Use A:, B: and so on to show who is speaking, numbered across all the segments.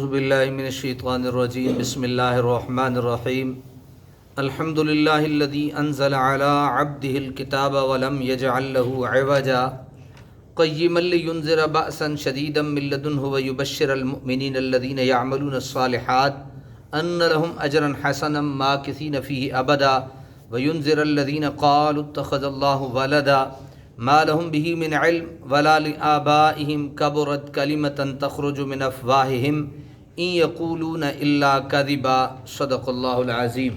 A: اعوذ باللہ من الشیطان الرجیم بسم اللہ الرحمن الرحیم الحمد للہ الذی انزل علی عبده الکتاب ولم یجعل له عوجا قیما لینذر بأسا شدیدا من لدنہ ویبشر المؤمنین الذین یعملون الصالحات ان لهم اجرا حسنا ماکثین فیہ ابدا وینذر الذین قالوا اتخذ اللہ ولدا ما لهم به من علم ولا لآبائهم كبرت كلمة تخرج من أفواههم إن يقولون إلا كذبا صدق الله العظيم۔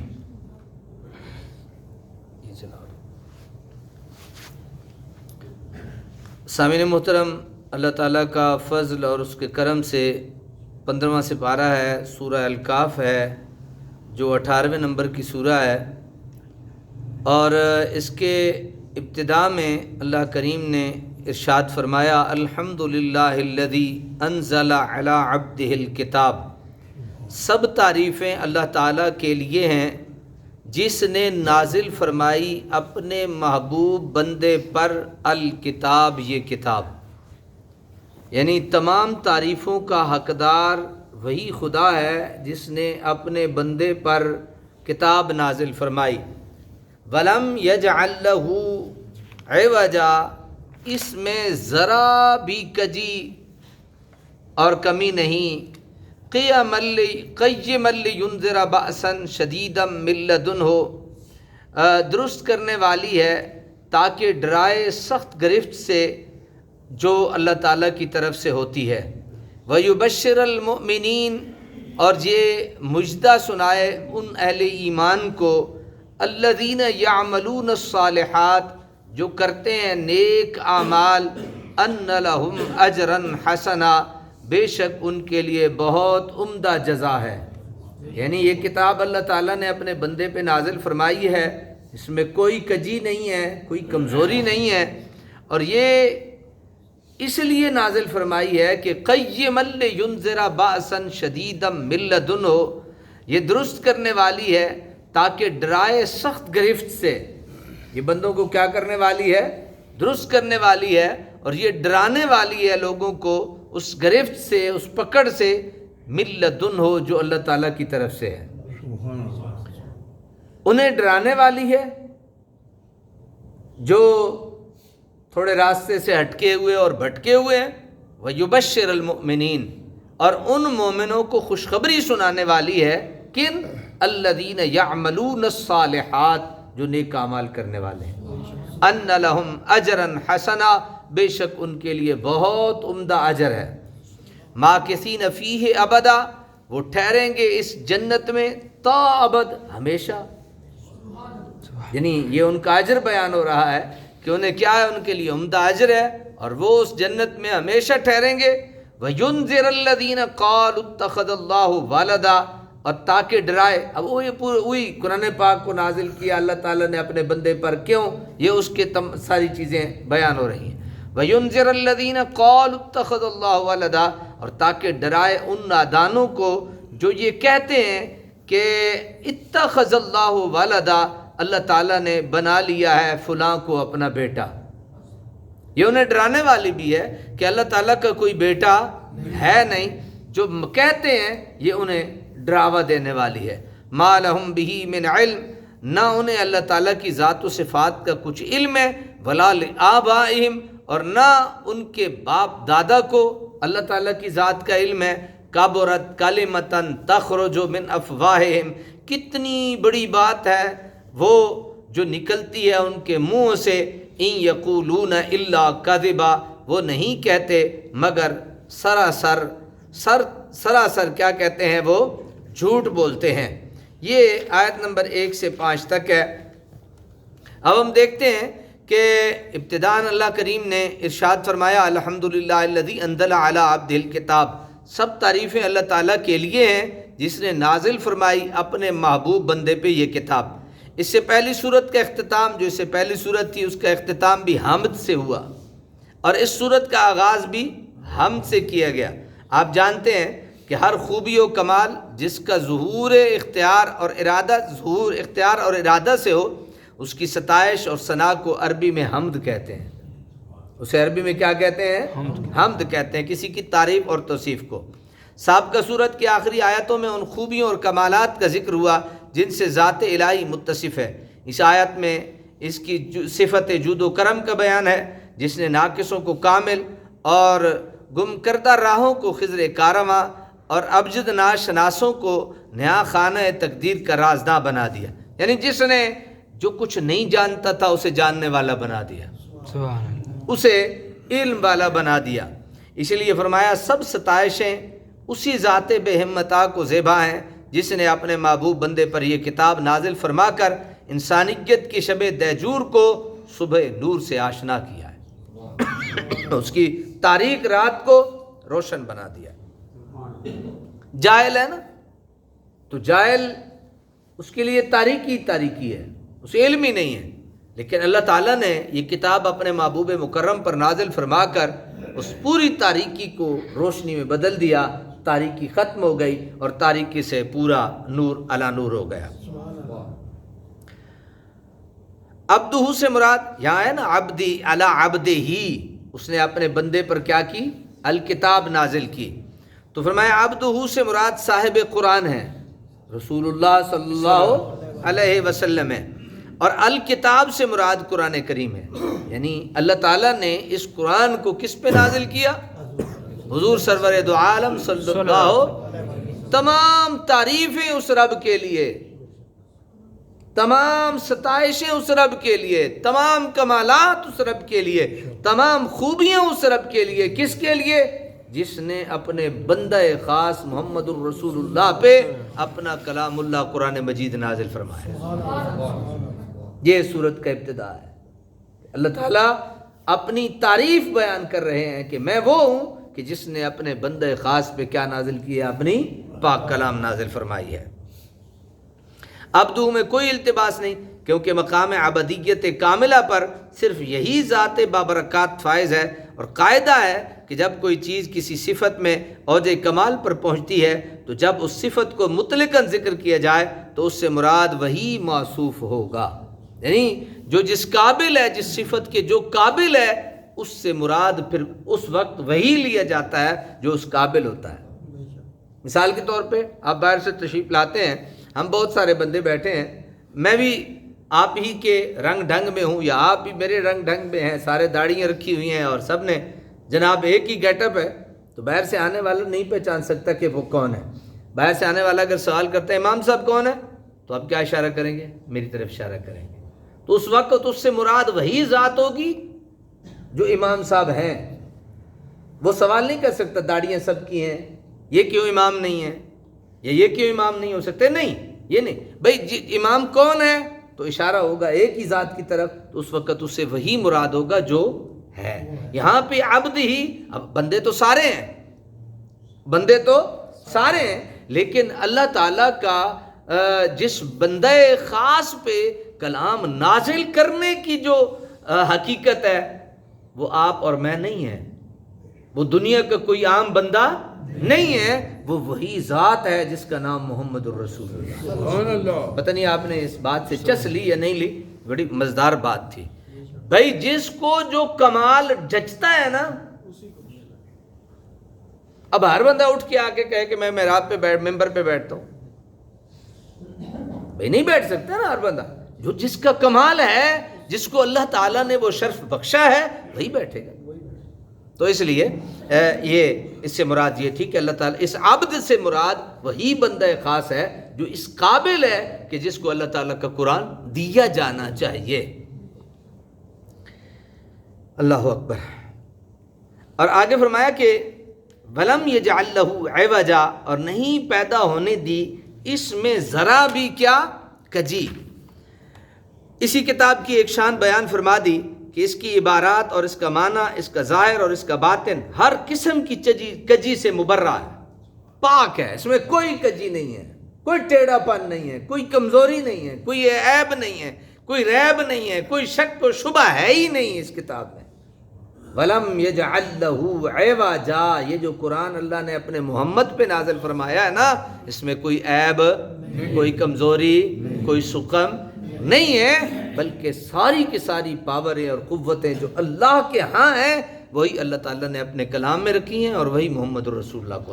A: سامعین محترم، اللہ تعالیٰ کا فضل اور اس کے کرم سے 15واں سپارہ ہے، سورہ الکاف ہے، جو 18ویں نمبر کی سورہ ہے، اور اس کے ابتدا میں اللہ کریم نے ارشاد فرمایا الحمدللہ الذی انزل علی عبدہ الکتاب، سب تعریفیں اللہ تعالیٰ کے لیے ہیں جس نے نازل فرمائی اپنے محبوب بندے پر الکتاب، یہ کتاب، یعنی تمام تعریفوں کا حقدار وہی خدا ہے جس نے اپنے بندے پر کتاب نازل فرمائی۔ وَلَمْ يَجْعَلْ لَهُ عِوَجًا، اس میں ذرا بھی کجی اور کمی نہیں۔ قَيِّمًا لِيُنذِرَ بَأْسًا شَدِيدًا مِن لَدُنْهُ، درست کرنے والی ہے تاکہ ڈرائے سخت گرفت سے جو اللہ تعالیٰ کی طرف سے ہوتی ہے۔ وَيُبَشِّرَ الْمُؤْمِنِينَ، اور یہ مجدہ سنائے ان اہل ایمان کو، الذین یعملون الصالحات، جو کرتے ہیں نیک اعمال، ان لہم اجرا حسنا، بے شک ان کے لیے بہت عمدہ جزا ہے۔ یعنی یہ کتاب اللہ تعالیٰ نے اپنے بندے پہ نازل فرمائی ہے، اس میں کوئی کجی نہیں ہے، کوئی کمزوری نہیں ہے، اور یہ اس لیے نازل فرمائی ہے کہ قیما لینذر بأسا شدیدا من لدنہ، یہ درست کرنے والی ہے تاکہ ڈرائے سخت گرفت سے، یہ بندوں کو کیا کرنے والی ہے؟ درست کرنے والی ہے، اور یہ ڈرانے والی ہے لوگوں کو اس گرفت سے، اس پکڑ سے، من لدنہ، جو اللہ تعالیٰ کی طرف سے ہے۔ انہیں ڈرانے والی ہے جو تھوڑے راستے سے ہٹکے ہوئے اور بھٹکے ہوئے ہیں، وَيُبَشِّرَ الْمُؤْمِنِينَ، اور ان مومنوں کو خوشخبری سنانے والی ہے، کن؟ الذین یعملون الصالحات، جو نیک اعمال کرنے والے ہیں، ان لہم اجرا حسنا، بے شک ان کے لیے بہت عمدہ اجر ہے، ماکثین فیہ ابدا، وہ ٹھہریں گے اس جنت میں تا ابد، ہمیشہ۔ یعنی یہ ان کا اجر بیان ہو رہا ہے کہ انہیں کیا ہے، ان کے لیے عمدہ اجر ہے، اور وہ اس جنت میں ہمیشہ ٹھہریں گے۔ وَيُنذِرَ الَّذِينَ قَالُوا اتَّخَذَ اللَّهُ وَلَدًا، اور تاکہ ڈرائے، اب وہی قرآن پاک کو نازل کیا اللہ تعالیٰ نے اپنے بندے پر، کیوں؟ یہ اس کے ساری چیزیں بیان ہو رہی ہیں۔ وَيُنذِرَ الَّذِينَ قَالُوا اتَّخَذَ اللَّهُ وَلَدًا، اور تاکہ ڈرائے ان نادانوں کو جو یہ کہتے ہیں کہ اتخذ اللہ ولدا، اللہ تعالیٰ نے بنا لیا ہے فلاں کو اپنا بیٹا۔ یہ انہیں ڈرانے والی بھی ہے کہ اللہ تعالیٰ کا کوئی بیٹا ہے نہیں، جو کہتے ہیں یہ انہیں ڈراوا دینے والی ہے۔ ما لہم بہ من علم، نہ انہیں اللہ تعالیٰ کی ذات و صفات کا کچھ علم ہے، ولا لآبائہم، اور نہ ان کے باپ دادا کو اللہ تعالیٰ کی ذات کا علم ہے۔ کبرت کلمۃ تخرج من افواہہم، کتنی بڑی بات ہے وہ جو نکلتی ہے ان کے منہ سے، ان یقولون الا کذبا، وہ نہیں کہتے مگر سراسر کیا کہتے ہیں؟ وہ جھوٹ بولتے ہیں۔ یہ آیت نمبر 1 سے 5 تک ہے۔ اب ہم دیکھتے ہیں کہ ابتداءً اللہ کریم نے ارشاد فرمایا الحمدللہ الذی انزل علی عبدہ الکتاب، سب تعریفیں اللہ تعالیٰ کے لیے ہیں جس نے نازل فرمائی اپنے محبوب بندے پہ یہ کتاب۔ اس سے پہلی صورت کا اختتام، جو اس سے پہلی صورت تھی، اس کا اختتام بھی حمد سے ہوا، اور اس صورت کا آغاز بھی حمد سے کیا گیا۔ آپ جانتے ہیں کہ ہر خوبی و کمال جس کا ظہور اختیار اور ارادہ سے ہو، اس کی ستائش اور ثنا کو عربی میں حمد کہتے ہیں۔ اسے عربی میں کیا کہتے ہیں؟ حمد کہتے ہیں، کسی کی تعریف اور توصیف کو۔ سابقہ صورت کی آخری آیتوں میں ان خوبیوں اور کمالات کا ذکر ہوا جن سے ذات الہی متصف ہے۔ اس آیت میں اس کی صفت جود و کرم کا بیان ہے، جس نے ناقصوں کو کامل اور گم کردہ راہوں کو خضر کارواں اور ابجد ناشناسوں کو نیا خانہ تقدیر کا رازداں بنا دیا۔ یعنی جس نے جو کچھ نہیں جانتا تھا اسے جاننے والا بنا دیا، اسے علم والا بنا دیا۔ اسی لیے فرمایا سب ستائشیں اسی ذات بے ہمتا کو زیبا ہیں جس نے اپنے محبوب بندے پر یہ کتاب نازل فرما کر انسانیت کی شب دیجور کو صبح نور سے آشنا کیا ہے، اس کی تاریک رات کو روشن بنا دیا۔ جاہل ہے نا، تو جاہل اس کے لیے تاریکی ہے، اسے علم ہی نہیں ہے، لیکن اللہ تعالیٰ نے یہ کتاب اپنے محبوب مکرم پر نازل فرما کر اس پوری تاریکی کو روشنی میں بدل دیا، تاریکی ختم ہو گئی اور تاریکی سے پورا نور علی نور ہو گیا۔ عبدہ سے مراد یہاں ہے نا عبدی علی عبدہ ہی، اس نے اپنے بندے پر کیا کی؟ الکتاب نازل کی۔ تو فرمایا عبدہ سے مراد صاحب قرآن ہے، رسول اللہ صلی اللہ علیہ وسلم ہے، اور الکتاب سے مراد قرآن کریم ہے۔ یعنی اللہ تعالیٰ نے اس قرآن کو کس پہ نازل کیا؟ حضور سرور دو عالم صلی اللہ، تمام تعریفیں اس رب کے لیے، تمام ستائشیں اس رب کے لیے، تمام کمالات اس رب کے لیے، تمام خوبیاں اس رب کے لیے۔ کس کے لیے؟ جس نے اپنے بندہ خاص محمد الرسول اللہ پہ اپنا کلام اللہ قرآن مجید نازل فرمایا۔ یہ سورت کا ابتدا ہے۔ اللہ تعالیٰ اپنی تعریف بیان کر رہے ہیں کہ میں وہ ہوں کہ جس نے اپنے بندہ خاص پہ کیا نازل کیا؟ اپنی پاک کلام نازل فرمائی ہے۔ عبدو میں کوئی التباس نہیں، کیونکہ مقام عبدیت کاملہ پر صرف یہی ذات بابرکات فائز ہے، اور قاعدہ ہے کہ جب کوئی چیز کسی صفت میں اوج کمال پر پہنچتی ہے تو جب اس صفت کو مطلقاً ذکر کیا جائے تو اس سے مراد وہی موصوف ہوگا، یعنی جو جس قابل ہے، جس صفت کے جو قابل ہے، اس سے مراد پھر اس وقت وہی لیا جاتا ہے جو اس قابل ہوتا ہے۔ مثال کے طور پہ آپ باہر سے تشریف لاتے ہیں، ہم بہت سارے بندے بیٹھے ہیں، میں بھی آپ ہی کے رنگ ڈھنگ میں ہوں یا آپ بھی میرے رنگ ڈھنگ میں ہیں، سارے داڑیاں رکھی ہوئی ہیں اور سب نے جناب ایک ہی گیٹ اپ ہے، تو باہر سے آنے والا نہیں پہچان سکتا کہ وہ کون ہے۔ باہر سے آنے والا اگر سوال کرتا ہے امام صاحب کون ہے، تو آپ کیا اشارہ کریں گے؟ میری طرف اشارہ کریں گے۔ تو اس وقت اس سے مراد وہی ذات ہوگی جو امام صاحب ہیں۔ وہ سوال نہیں کر سکتا داڑیاں سب کی ہیں، یہ کیوں امام نہیں ہے یا یہ کیوں امام نہیں ہو سکتے، نہیں، یہ نہیں بھائی امام کون ہے تو اشارہ ہوگا ایک ہی ذات کی طرف، تو اس وقت اس سے وہی مراد ہوگا جو ہے۔ یہاں پہ عبد ہی، اب بندے تو سارے ہیں، بندے تو سارے ہیں، لیکن اللہ تعالیٰ کا جس بندہ خاص پہ کلام نازل کرنے کی جو حقیقت ہے وہ آپ اور میں نہیں ہے، وہ دنیا کا کوئی عام بندہ نہیں ہے، وہ وہی ذات ہے جس کا نام محمد الرسول اللہ۔ پتہ نہیں آپ نے اس بات سے چس لی یا نہیں لی، بڑی مزدار بات تھی بھائی۔ جس کو جو کمال جچتا ہے نا، اب ہر بندہ اٹھ کے آ کے کہے کہ میں محراب پہ ممبر پہ بیٹھتا ہوں، بھائی نہیں بیٹھ سکتا نا ہر بندہ۔ جو جس کا کمال ہے، جس کو اللہ تعالیٰ نے وہ شرف بخشا ہے، وہی بیٹھے گا۔ تو اس لیے یہ اس سے مراد یہ تھی کہ اللہ تعالیٰ اس عبد سے مراد وہی بندہ خاص ہے جو اس قابل ہے کہ جس کو اللہ تعالیٰ کا قرآن دیا جانا چاہیے۔ اللہ اکبر۔ اور آگے فرمایا کہ وَلَمْ يَجْعَلْ لَهُ عِوَجًا، اور نہیں پیدا ہونے دی اس میں ذرا بھی کیا؟ کجی۔ اسی کتاب کی ایک شان بیان فرما دی کہ اس کی عبارات اور اس کا معنی، اس کا ظاہر اور اس کا باطن ہر قسم کی کجی سے مبرہ ہے، پاک ہے، اس میں کوئی کجی نہیں ہے، کوئی ٹیڑھا پن نہیں ہے، کوئی کمزوری نہیں ہے، کوئی عیب نہیں ہے، کوئی ریب نہیں ہے، کوئی شک و شبہ ہے ہی نہیں اس کتاب میں۔ وَلَمْ يَجْعَلْ لَهُ عِوَجًا، یہ جو قرآن اللہ نے اپنے محمد پہ نازل فرمایا ہے نا، اس میں کوئی عیب، کوئی کمزوری، کوئی سقم نہیں ہے، بلکہ ساری کی ساری پاوریں اور قوتیں جو اللہ کے ہاں ہیں وہی اللہ تعالیٰ نے اپنے کلام میں رکھی ہیں اور وہی محمد رسول اللہ کو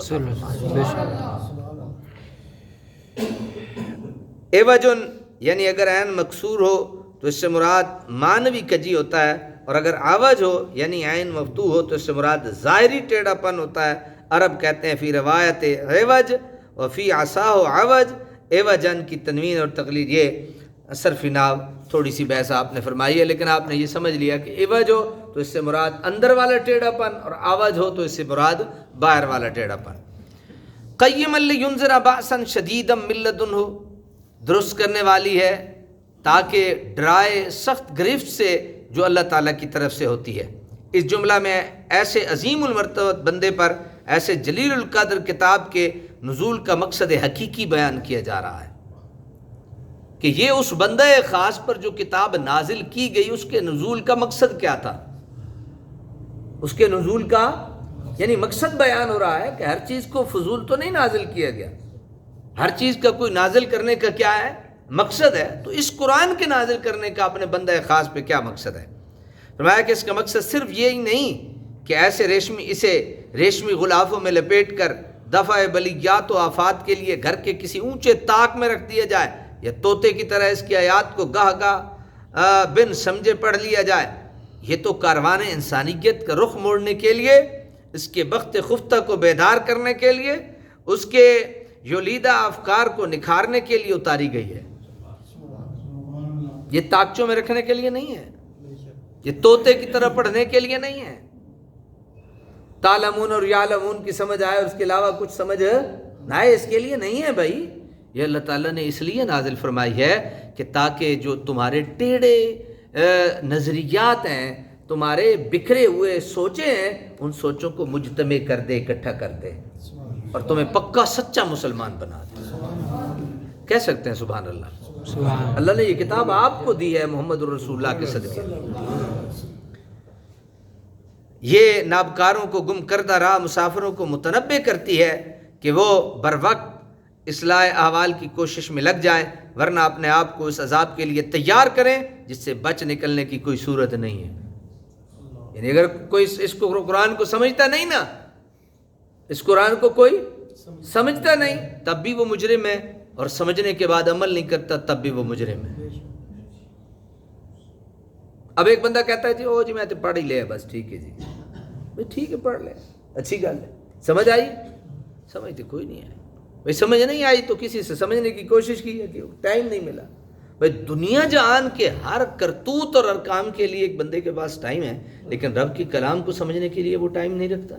A: ایوجن، یعنی اگر عین مکسور ہو تو اس سے مراد معنوی کجی ہوتا ہے، اور اگر عوج ہو یعنی عین مفتوح ہو تو اس سے مراد ظاہری ٹیڑھا پن ہوتا ہے۔ عرب کہتے ہیں فی روایت عوج و فی عصاہ عوج، ایوجن کی تنوین اور تقلید، یہ صرف ناو تھوڑی سی بحث آپ نے فرمائی ہے، لیکن آپ نے یہ سمجھ لیا کہ عوج ہو تو اس سے مراد اندر والا ٹیڑھا پن، اور عوج ہو تو اس سے مراد باہر والا ٹیڑھا پن۔ قیما لینذر بأسا شدیدا من لدنہ، درست کرنے والی ہے تاکہ ڈرائے سخت گرفت سے جو اللہ تعالیٰ کی طرف سے ہوتی ہے۔ اس جملہ میں ایسے عظیم المرتبت بندے پر، ایسے جلیل القدر کتاب کے نزول کا مقصد حقیقی بیان کیا جا رہا ہے کہ یہ اس بندہ خاص پر جو کتاب نازل کی گئی اس کے نزول کا مقصد کیا تھا۔ اس کے نزول کا یعنی مقصد بیان ہو رہا ہے کہ ہر چیز کو فضول تو نہیں نازل کیا گیا، ہر چیز کا کوئی نازل کرنے کا کیا ہے مقصد ہے، تو اس قرآن کے نازل کرنے کا اپنے بندہ خاص پہ کیا مقصد ہے۔ فرمایا کہ اس کا مقصد صرف یہی نہیں کہ اسے ریشمی غلافوں میں لپیٹ کر دفع بلیات و آفات کے لیے گھر کے کسی اونچے طاق میں رکھ دیا جائے، یا طوطے کی طرح اس کی آیات کو گاہ گاہ بن سمجھے پڑھ لیا جائے۔ یہ تو کاروان انسانیت کا رخ موڑنے کے لیے، اس کے بخت خفتہ کو بیدار کرنے کے لیے، اس کے یولیدہ افکار کو نکھارنے کے لیے اتاری گئی ہے۔ یہ تاکچوں میں رکھنے کے لیے نہیں ہے، یہ طوطے کی طرح پڑھنے کے لیے نہیں ہے۔ تعلمون اور یعلمون کی سمجھ آئے اور اس کے علاوہ کچھ سمجھ نہ آئے، اس کے لیے نہیں ہے بھائی۔ یہ اللہ تعالیٰ نے اس لیے نازل فرمائی ہے کہ تاکہ جو تمہارے ٹیڑھے نظریات ہیں، تمہارے بکھرے ہوئے سوچیں ہیں، ان سوچوں کو مجتمع کر دے، اکٹھا کر دے، اور تمہیں پکا سچا مسلمان بنا دے۔ کہہ سکتے ہیں سبحان اللہ۔ اللہ نے یہ کتاب آپ کو دی ہے محمد رسول اللہ کے صدقے۔ یہ نابکاروں کو گم کردہ راہ مسافروں کو متنبع کرتی ہے کہ وہ بر وقت اصلاح احوال کی کوشش میں لگ جائیں، ورنہ اپنے آپ کو اس عذاب کے لیے تیار کریں جس سے بچ نکلنے کی کوئی صورت نہیں ہے۔ یعنی اگر کوئی اس کو قرآن کو سمجھتا نہیں نا، اس قرآن کو کوئی سمجھتا نہیں، تب بھی وہ مجرم ہے، اور سمجھنے کے بعد عمل نہیں کرتا تب بھی وہ مجرم ہے۔ اب ایک بندہ کہتا ہے جی میں تو پڑھ ہی لے بس، ٹھیک ہے جی بھائی، ٹھیک ہے پڑھ لے، اچھی گل ہے۔ سمجھ آئی؟ سمجھ تو کوئی نہیں آئی بھائی، سمجھ نہیں آئی تو کسی سے سمجھنے کی کوشش کی ہے کہ ٹائم نہیں ملا بھائی۔ دنیا جہان کے ہر کرتوت اور ہر کام کے لیے ایک بندے کے پاس ٹائم ہے، لیکن رب کے کلام کو سمجھنے کے لیے وہ ٹائم نہیں رکھتا۔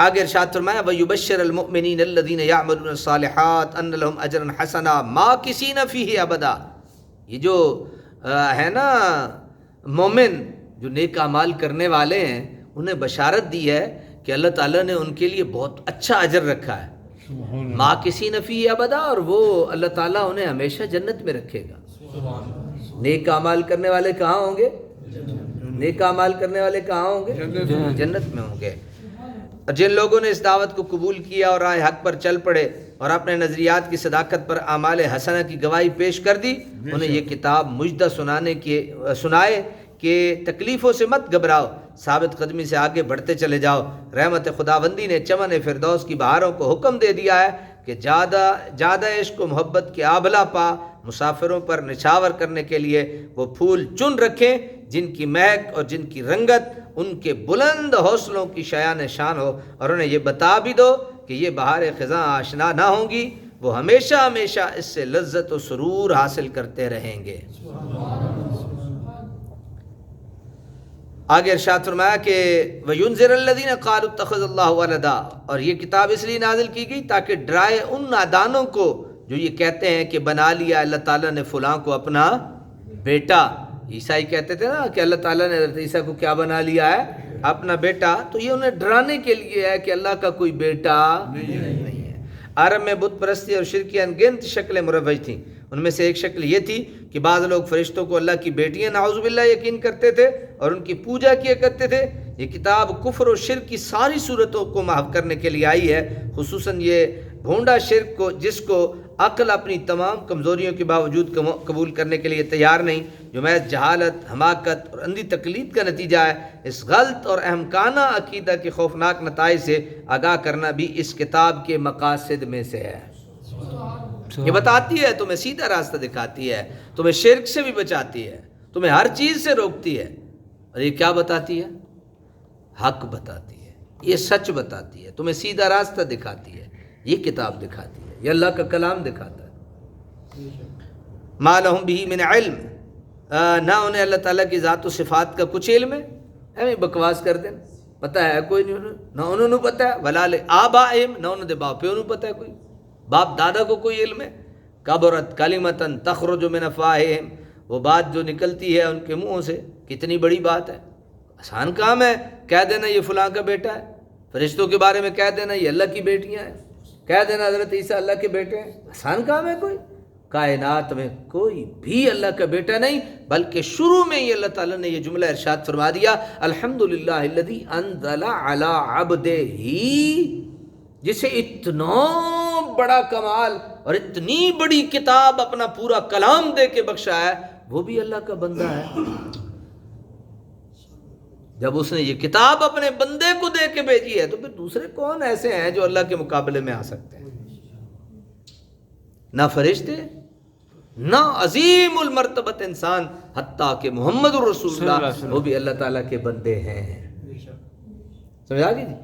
A: آگے ارشاد فرمایا وَيُبَشِّرَ الْمُؤْمِنِينَ الَّذِينَ يَعْمَلُونَ الصَّالِحَاتِ أَنَّ لَهُمْ أَجْرًا حَسَنًا مَاكِثِينَ فِيهِ أَبَدًا۔ یہ جو ہے نا مومن جو نیک اعمال کرنے والے ہیں، انہیں بشارت دی ہے کہ اللہ تعالیٰ نے ان کے لیے بہت اچھا اجر رکھا ہے، ماکثین فیہ ابدا، اور وہ اللہ تعالیٰ انہیں ہمیشہ جنت میں رکھے گا۔ نیک اعمال کرنے والے کہاں ہوں گے؟ نیک اعمال کرنے والے کہاں ہوں گے؟ جنت میں ہوں گے۔ اور جن لوگوں نے اس دعوت کو قبول کیا اور راہ حق پر چل پڑے اور اپنے نظریات کی صداقت پر اعمال حسنہ کی گواہی پیش کر دی، انہیں یہ کتاب مجدہ سنائے کہ تکلیفوں سے مت گھبراؤ، ثابت قدمی سے آگے بڑھتے چلے جاؤ۔ رحمت خداوندی نے چمن فردوس کی بہاروں کو حکم دے دیا ہے کہ زیادہ عشق و محبت کے آبلہ پا مسافروں پر نچھاور کرنے کے لیے وہ پھول چن رکھیں جن کی مہک اور جن کی رنگت ان کے بلند حوصلوں کی شایان شان ہو، اور انہیں یہ بتا بھی دو کہ یہ بہار خزاں آشنا نہ ہوں گی، وہ ہمیشہ ہمیشہ اس سے لذت و سرور حاصل کرتے رہیں گے۔ آگے ارشاد فرمایا کہ وَيُنذِرَ الَّذِينَ قَالُوا اتَّخَذَ اللَّهُ وَلَدًا، اور یہ کتاب اس لیے نازل کی گئی تاکہ ڈرائے ان نادانوں کو جو یہ کہتے ہیں کہ بنا لیا اللہ تعالیٰ نے فلاں کو اپنا بیٹا۔ عیسائی کہتے تھے نا کہ اللہ تعالیٰ نے حضرت عیسیٰ کو کیا بنا لیا ہے؟ اپنا بیٹا۔ تو یہ انہیں ڈرانے کے لیے ہے کہ اللہ کا کوئی بیٹا نہیں ہے۔ عرب میں بت پرستی اور شرک کی انگنت شکلیں مروج تھیں، ان میں سے ایک شکل یہ تھی کہ بعض لوگ فرشتوں کو اللہ کی بیٹیاں نعوذ باللہ یقین کرتے تھے اور ان کی پوجا کیا کرتے تھے۔ یہ کتاب کفر و شرک کی ساری صورتوں کو محو کرنے کے لیے آئی ہے، خصوصاً یہ بھونڈا شرک کو جس کو عقل اپنی تمام کمزوریوں کے باوجود قبول کرنے کے لیے تیار نہیں، جو محض جہالت، حماقت اور اندھی تقلید کا نتیجہ ہے۔ اس غلط اور احمقانہ عقیدہ کے خوفناک نتائج سے آگاہ کرنا بھی اس کتاب کے مقاصد میں سے ہے۔ یہ بتاتی ہے، تمہیں سیدھا راستہ دکھاتی ہے، تمہیں شرک سے بھی بچاتی ہے، تمہیں ہر چیز سے روکتی ہے، اور یہ کیا بتاتی ہے؟ حق بتاتی ہے، یہ سچ بتاتی ہے، تمہیں سیدھا راستہ دکھاتی ہے، یہ کتاب دکھاتی ہے، یہ اللہ کا کلام دکھاتا ہے۔ ما لہم بہ من علم، نہ انہیں اللہ تعالیٰ کی ذات و صفات کا کچھ علم ہے، ایویں بکواس کر دیں، پتہ ہے کوئی نہیں، نہ انہوں نے پتہ ہے، ولا لآبائہم، نہ انہوں نے باپ پیوں پتہ ہے، کوئی باپ دادا کو کوئی علم ہے۔ کبرت کلمۃ تخرج من افواہہم، وہ بات جو نکلتی ہے ان کے منہوں سے، کتنی بڑی بات ہے، آسان کام ہے کہہ دینا یہ فلاں کا بیٹا ہے، فرشتوں کے بارے میں کہہ دینا یہ اللہ کی بیٹیاں ہیں، کہہ دینا حضرت عیسیٰ اللہ کے بیٹے ہیں، آسان کام ہے کوئی؟ کائنات میں کوئی بھی اللہ کا بیٹا نہیں، بلکہ شروع میں ہی اللہ تعالیٰ نے یہ جملہ ارشاد فرما دیا، الحمدللہ الذی انزل علی عبدہ، جسے اتنا بڑا کمال اور اتنی بڑی کتاب اپنا پورا کلام دے کے بخشا ہے، وہ بھی اللہ کا بندہ ہے۔ جب اس نے یہ کتاب اپنے بندے کو دے کے بھیجی ہے تو پھر دوسرے کون ایسے ہیں جو اللہ کے مقابلے میں آ سکتے ہیں؟ نہ فرشتے، نہ عظیم المرتبت انسان، حتیٰ کہ محمد الرسول اللہ وہ بھی اللہ تعالیٰ کے بندے ہیں۔ سمجھا گئی جی؟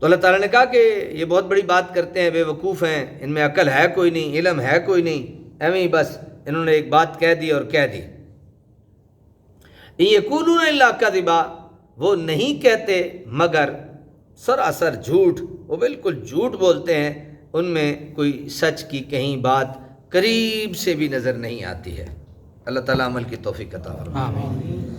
A: تو اللہ تعالیٰ نے کہا کہ یہ بہت بڑی بات کرتے ہیں، بے وقوف ہیں، ان میں عقل ہے کوئی نہیں، علم ہے کوئی نہیں، ایویں ہی بس انہوں نے ایک بات کہہ دی اور کہہ دی۔ یقولون الا کذبا، وہ نہیں کہتے مگر سراسر جھوٹ، وہ بالکل جھوٹ بولتے ہیں، ان میں کوئی سچ کی کہیں بات قریب سے بھی نظر نہیں آتی ہے۔ اللہ تعالیٰ عمل کی توفیق عطا فرمائے۔ آمین۔